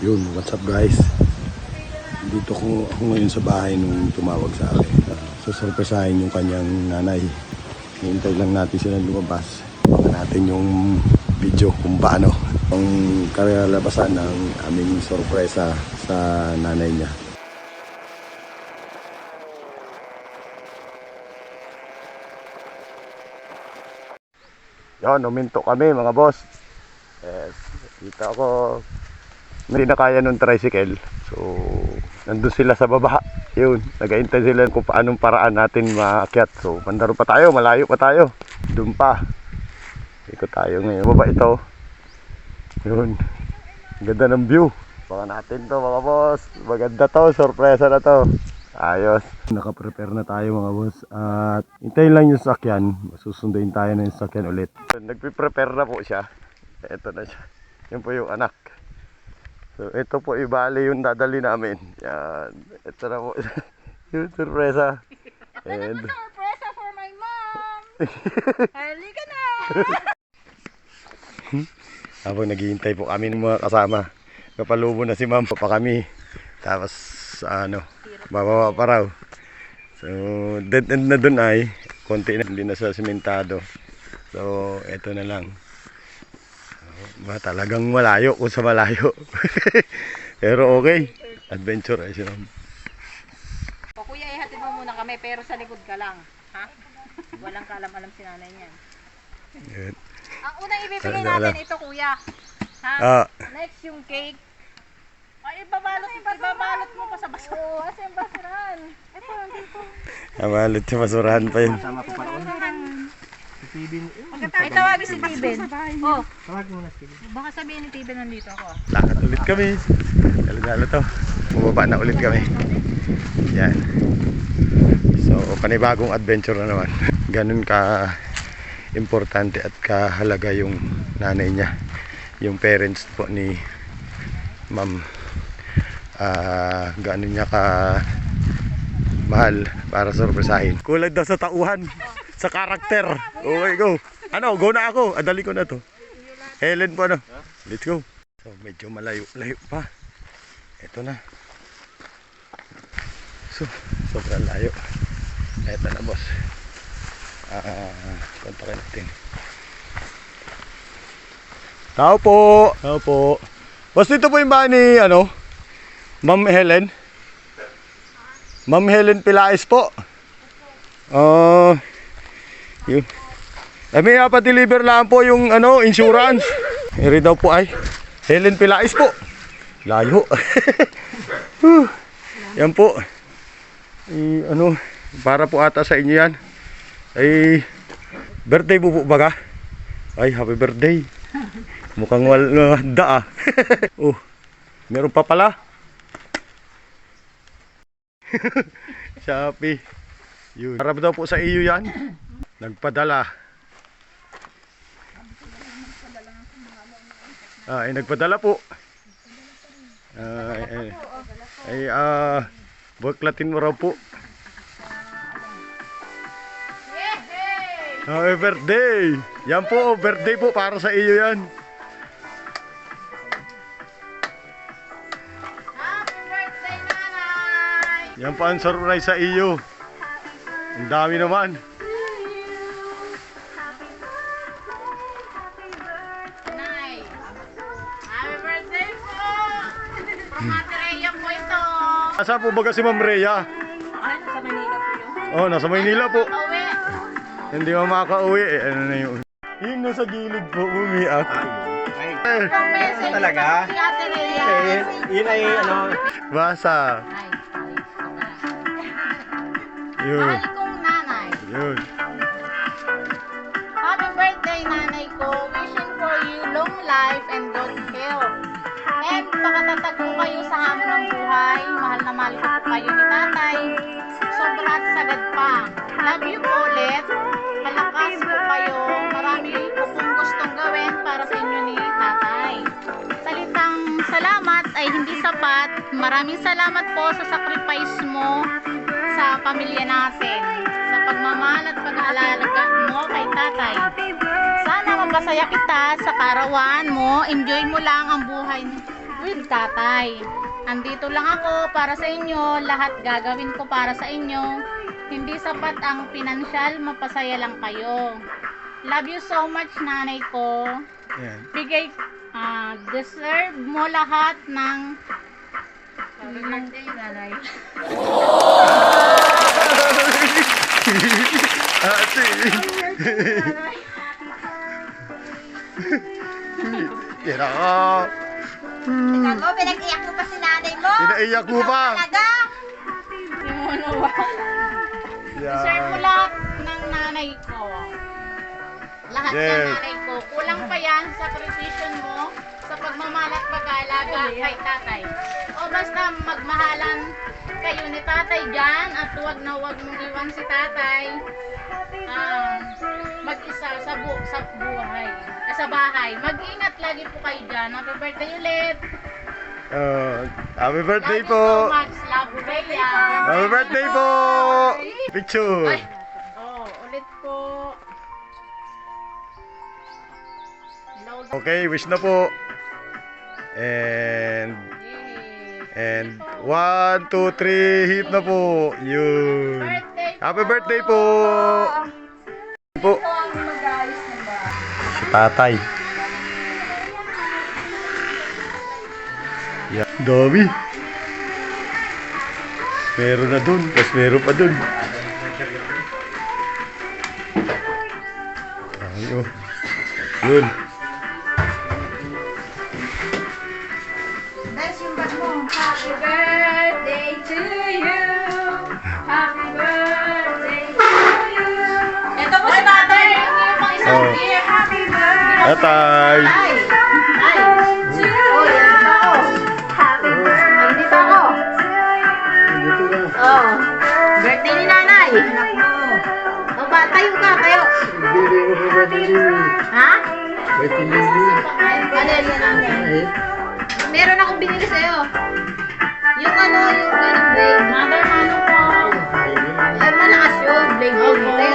Yun, what's up guys? Dito ako ngayon sa bahay nung tumawag sa akin. Susurpresahin yung kanyang nanay. Hintay lang natin sila lumabas. Baka natin yung video kung paano ang kalalabasan ng aming sorpresa sa nanay niya. Yan, uminto kami mga boss. Yes, dito ako. Hindi na kaya nung tricycle. So, nandun sila sa baba. Yun, nag-aintay sila kung paanong paraan natin maakyat. So, mandaro pa tayo, malayo pa tayo. Doon pa. Ikot tayo ngayon. Baba ito. Yun. Ganda ng view. Baka natin to mga boss. Maganda to, sorpresa na to. Ayos. Naka-prepare na tayo mga boss. At hintayin lang yung sakyan. Susunduin tayo na yung sakyan ulit. Nagpe-prepare na po siya. Ito na siya. Yun po yung anak. So, ito po ibali yung dadali namin. Yan. Ito na po. Yung sorpresa. And Sorpresa for my mom! Halika na! habang naghihintay po kami ng mga kasama. Kapalubo na si ma'am pa kami. Tapos bababa pa raw. So, dead end na dun ay. Konti na, hindi na sa simentado. So, ito na lang. Talagang malayo kung sa malayo. Pero okay. Adventure ay siya. O kuya, ihatid mo muna kami pero sa likod ka lang. Ha? Walang kaalam-alam si nanay niyan. Yan. Ang unang ibibigay natin ito kuya. Ha? Next yung cake. Ay, ibabalot mo pa sa basura. Oo, asa yung basurahan? Ito, nandito. Abalot sa basurahan pa yun. Sama ko pa ron. Ay, tawagin si Tiben. Oh, Tawagin mo na si Tiben. baka sabihin ni Tiben nandito ako. Lakad ulit kami. Dalo-dalo to. Bumaba na ulit kami. Yan. So, panibagong adventure na naman. Ganun ka importante at kahalaga yung nanay niya. Yung parents po ni ma'am. Ganun niya ka mahal para sorpresahin. Kulang daw sa tauhan. Sa karakter. Okay, go. Go na ako. Adali ko na to. Helen po, Let's go. So, medyo malayo pa. Ito na. So, sobrang layo. Ito na, boss. Kontakin natin. Tao po. Tao po. Boss, dito po yung bahay ni, Ma'am Helen. Ma'am Helen Pilaes po. Yun. May pa-deliver lang po yung insurance. Iri daw po ay Helen Pilaes po. Layo. Yan po. Para po ata sa inyo yan. Ay birthday po baga. Ay, happy birthday. Mukhang wala meron pa pala. Shopee. Yun. Para daw po sa iyo yan. Nagpadala. Nagpadala po. Buklatin mo raw po. Happy birthday! Yan po, birthday po para sa iyo yan. Happy birthday, nanay! Yan po ang surprise sa iyo. Ang dami naman. Nay! Happy birthday po! From Ate Rhea po ito! Asa po baga si Ma'am Rhea? Ay, nasa Manila po yun. Oh, nasa Maynila po. Pauwi! Hindi mo makaka-uwi. Ano na yun? Yung nasa gilid po, umiyak. Ay, From message talaga? si Ate Rhea. yun ay Basa. Yun. Mahal kong nanay. Yun. Happy birthday, nanay ko. Wishing for you long life and good health. And pakatatag po kayo sa hamon ng buhay. Mahal na mahal ko po kayo ni tatay. Sobra at sagad pa. Love you po ulit. Malakas po kayo. Marami po pong gustong gawin para sa inyo ni tatay. Salitang salamat ay hindi sapat. Maraming salamat po sa sacrifice mo sa pamilya natin. Sa pagmamahal at pag-aalaga mo kay tatay. Sana mapasaya kita sa karawan mo. Enjoy mo lang ang buhay with tatay. Andito lang ako para sa inyo, lahat gagawin ko para sa inyo. Hindi sapat ang pinansyal, mapasaya lang kayo. Love you so much, nanay ko. Yan. Bigay, deserve mo lahat ng nanay. Ate. Kira ka. Tingnan mo, pinag-iyak mo pa si nanay mo. Pinaiyak mo pa. Talaga. yung ano ba? Deserve mo lahat ng nanay ko. Lahat Yes. ng nanay ko. Kulang pa yan sa sakripisyon mo sa pagmamahal at pag-aalaga kay tatay. O basta magmahalan kayo ni tatay dyan at huwag na huwag mong iwan si tatay. Mag-isa sa buhay. Sa bahay. Mag-ingat lagi po kayo dyan. Happy birthday ulit. Happy birthday Love po. you so much. Love you, Bea. Happy birthday po. Picture. Ay. Oh, ulit po. Hello. Okay, wish na po. And Yay. 1, 2, 3, hip na po. Yun. Birthday Happy birthday po. Po. Si tatay. Yeah. Dami. Meron na dun. Tapos meron pa dun. Ay, oh. Yun. That's yung bag mo. Happy birthday to you. Happy birthday to you. Ito po si tatay. Yung pang isang Oh. beer. Happy birthday. Tatay. Ay. Ay. Oh, yan pa ako. Happy birthday. Hindi pa ako. Oh. Birthday ni nanay. Anak mo. O ba, tayo ka, tayo. Ha? Ano yan nanay? Meron akong binili sa'yo. Yung ano, yung ganang blade. Mother, ano po? Ay, malakas yun. Blade yun. Tayo